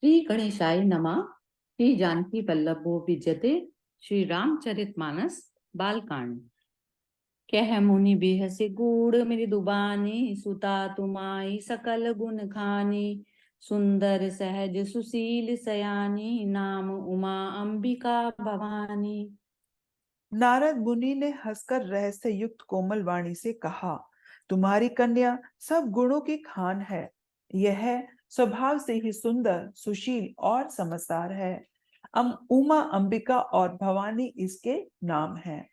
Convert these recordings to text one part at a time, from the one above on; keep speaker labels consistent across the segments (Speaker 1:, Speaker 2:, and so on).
Speaker 1: श्री गणेशाय नमः। श्री जानकी वल्लभो विजयते। श्री रामचरितमानस बालकांड। कह मुनि बिहसि गूढ़ मृदुबानी, सुता तुमाई सकल गुण खानी। सुंदर सहज सुशील सयानी, नाम उमा अंबिका भवानी।
Speaker 2: नारद मुनि ने हंसकर रहस्य युक्त कोमल वाणी से कहा, तुम्हारी कन्या सब गुणों की खान है। यह स्वभाव से ही सुंदर, सुशील और समझदार है। उमा, अंबिका और भवानी इसके नाम हैं।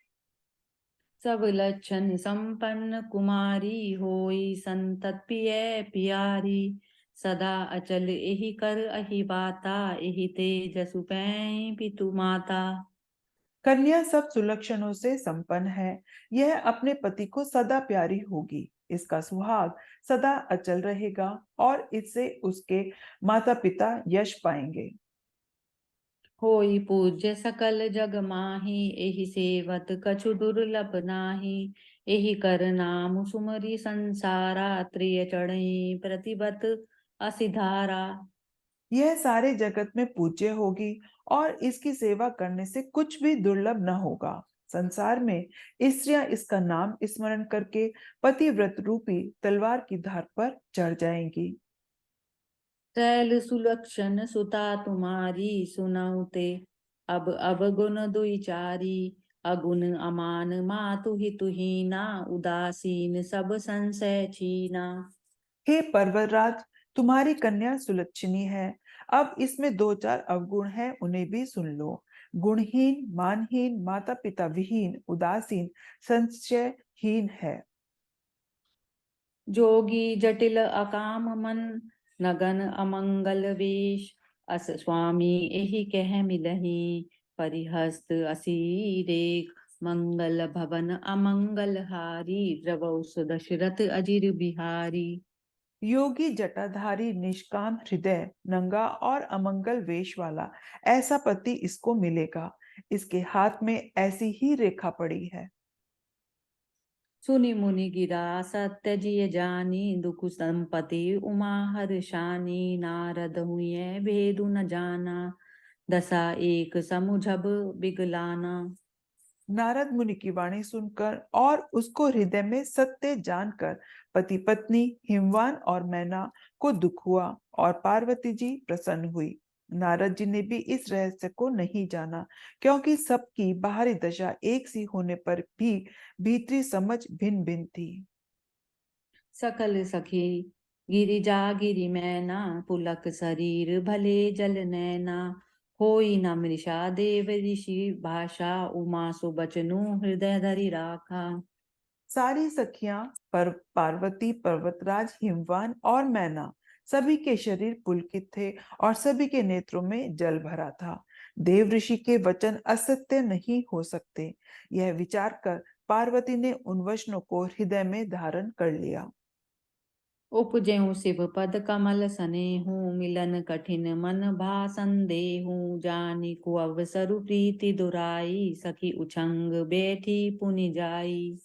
Speaker 1: सब लक्षण संपन्न कुमारी, होई संतत पिय पियारी। सदा अचल एहि कर अहि बाता, एहि तेज सुपै पितु माता।
Speaker 2: कन्या सब सुलक्षणों से संपन्न है। यह अपने पति को सदा प्यारी होगी। इसका सुहाग सदा अचल रहेगा और इससे उसके माता पिता यश पाएंगे।
Speaker 1: होई पूज्य सकल जग माही, एहि सेवत कछु दुर्लभ नाही। एहि कर नाम सुमरि संसारा, त्रिय चढ़ई प्रतिबत असिधारा।
Speaker 2: यह सारे जगत में पूज्य होगी और इसकी सेवा करने से कुछ भी दुर्लभ न होगा। संसार में स्त्रियां इसका नाम स्मरण करके पतिव्रत रूपी तलवार की धार पर चढ़ जाएंगी।
Speaker 1: शैल सुलक्षण सुता तुम्हारी, सुनौते अब गुण दुईचारी। अगुण अमान मातु हितुहीना, उदासीन सब संशय छीना।
Speaker 2: हे पर्वतराज, तुम्हारी कन्या सुलक्षणी है। अब इसमें दो चार अवगुण हैं, उन्हें भी सुन लो। गुणहीन, मानहीन, माता पिता विहीन, उदासीन, संशयहीन है।
Speaker 1: जोगी जटिल अकाम मन, नगन अमंगल वेश। अस स्वामी एहि कह मिलहि, परिहस्त असीरेख। मंगल भवन अमंगल हारी, द्रवौ दशरथ अजिर बिहारी।
Speaker 2: योगी जटाधारी, निष्काम हृदय, नंगा और अमंगल वेश वाला ऐसा पति इसको मिलेगा। इसके हाथ में ऐसी ही रेखा पड़ी है।
Speaker 1: सुनि मुनि गिरा सत्य जिय जानी, दुख संपति उमा हर्षानी। नारद हुए भेदु न जाना, दशा एक समुझब बिगलाना।
Speaker 2: नारद मुनि की वाणी सुनकर और उसको हृदय में सत्य जानकर पति पत्नी हिमवान और मैना को दुख हुआ और पार्वती जी प्रसन्न हुई। नारद जी ने भी इस रहस्य को नहीं जाना, क्योंकि सबकी बाहरी दशा एक सी होने पर भी भीतरी समझ भिन्न भिन्न थी।
Speaker 1: सकल सखी गिरिजा गिरि मैना, पुलक शरीर भले जल नैना। होई न मृषा देव ऋषि भाषा, उमा सुबचनु हृदय धरि राखा।
Speaker 2: सारी सखियां पार्वती, पर्वतराज, हिमवान और मैना सभी के शरीर पुलकित थे और सभी के नेत्रों में जल भरा था। देव ऋषि के वचन असत्य नहीं हो सकते, यह विचार कर पार्वती ने उन वचनों को हृदय में धारण कर लिया।
Speaker 1: उपजेऊ शिव पद कमल सनेहू, मिलन कठिन मन भा संदेहू। जानी को अवसरु प्रीति दुराई, सखी उछंग बैठी पुनि जाई।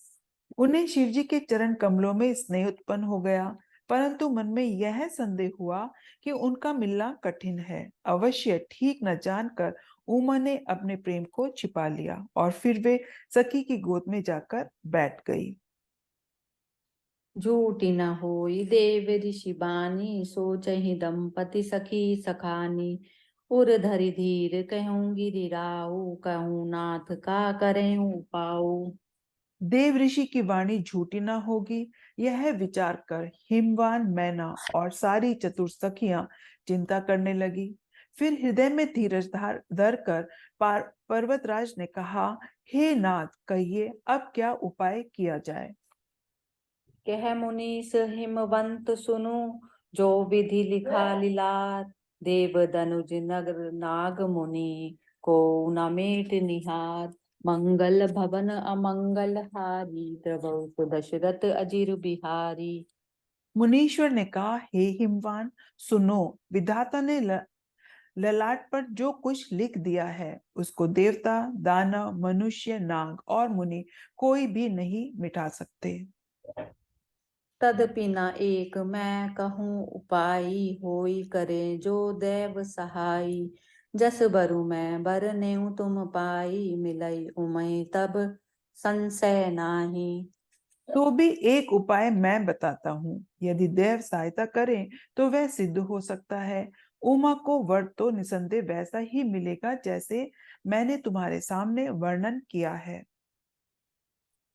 Speaker 2: उन्हें शिवजी के चरण कमलों में स्नेह उत्पन्न हो गया, परंतु मन में यह संदेह हुआ कि उनका मिलना कठिन है। अवश्य ठीक न जानकर उमा ने अपने प्रेम को छिपा लिया और फिर वे सखी की गोद में जाकर बैठ गई।
Speaker 1: झूठी न होई देव ऋषि बानी, सोचहि दंपति सखी सखानी। उर धरि धीर कहूँ गिरिराऊ, कहूँ नाथ का करेऊ पाऊ।
Speaker 2: देव ऋषि की वाणी झूठी न होगी, यह विचार कर हिमवान, मैना और सारी चतुर सखियां चिंता करने लगी। फिर हृदय में धीरज धर कर पर्वतराज ने कहा, हे नाथ, कहिए अब क्या उपाय किया जाए।
Speaker 1: कह मुनीस हिमवंत सुनु, जो विधि लिखा लीलार। देव दनुज नगर नाग मुनि, को न मेट निहार। मंगल भवन अमंगल हारी, द्रवौ दशरथ अजिर बिहारी।
Speaker 2: मुनीश्वर ने कहा, हे हिमवान, सुनो, विधाता ने ललाट पर जो कुछ लिख दिया है उसको देवता, दानव, मनुष्य, नाग और मुनि कोई भी नहीं मिटा सकते।
Speaker 1: तदपि न एक मैं कहूँ उपाई, होई करे जो देव सहाई। जस बरु मैं बरनेउ तुम पाई, मिलई उमय तब संशय नाही।
Speaker 2: तो भी एक उपाय मैं बताता हूँ, यदि देव सहायता करें तो वह सिद्ध हो सकता है। उमा को वर तो निसंदेह वैसा ही मिलेगा जैसे मैंने तुम्हारे सामने वर्णन किया है।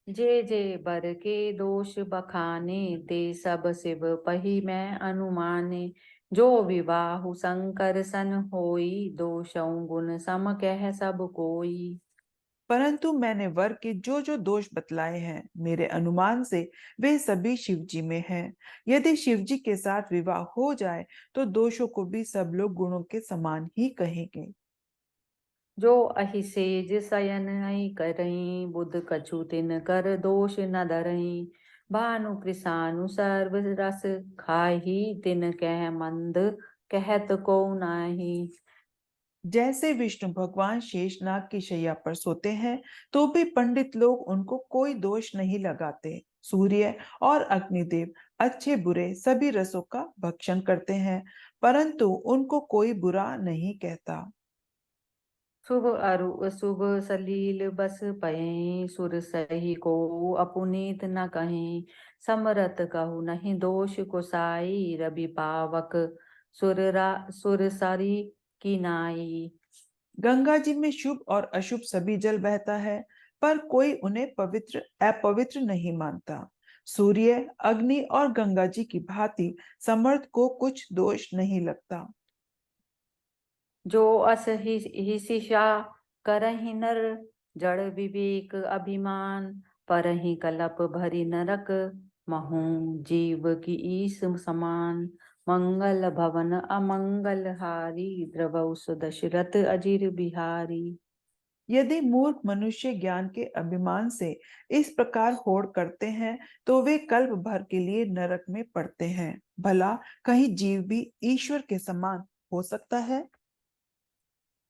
Speaker 1: जे जे बर के दोष बखाने, ते सब शिव पही मैं अनुमाने। जो विवाहु शंकर सन होई, दोषौ गुण सम कह सब कोई।
Speaker 2: परंतु मैंने वर के जो जो दोष बतलाए हैं, मेरे अनुमान से वे सभी शिव जी में हैं। यदि शिव जी के साथ विवाह हो जाए तो दोषों को भी सब लोग गुणों के समान ही कहेंगे।
Speaker 1: जो अहि सेज शयन ऐ करई, बुध कछु तिन कर दोष न धरई। भानु कृषानु सर्व रस खाही, तिन कह मंद कहत को नाही।
Speaker 2: जैसे विष्णु भगवान शेषनाग की शैया पर सोते हैं, तो भी पंडित लोग उनको कोई दोष नहीं लगाते। सूर्य और अग्निदेव अच्छे बुरे सभी रसों का भक्षण करते हैं, परंतु उनको कोई बुरा नहीं कहता।
Speaker 1: शुभ अरु अशुभ सलील बस पये, सुर सही को अपुनीत न कहें। समरत कहु नहीं दोष को साई, रवि पावक सुर सरी की नाई।
Speaker 2: गंगा जी में शुभ और अशुभ सभी जल बहता है, पर कोई उन्हें पवित्र अपवित्र नहीं मानता। सूर्य, अग्नि और गंगा जी की भांति समर्थ को कुछ दोष नहीं लगता।
Speaker 1: जो अस हिसिषा करहि नर, जड़ विवेक अभिमान। परहि कलप भरी नरक, महु जीव की ईस समान। मंगल भवन अमंगल हारी, द्रवौ दशरथ अजिर बिहारी।
Speaker 2: यदि मूर्ख मनुष्य ज्ञान के अभिमान से इस प्रकार होड़ करते हैं, तो वे कल्प भर के लिए नरक में पड़ते हैं। भला कहीं जीव भी ईश्वर के समान हो सकता है?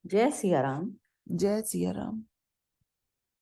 Speaker 1: जय सिया राम।
Speaker 2: जय सिया राम।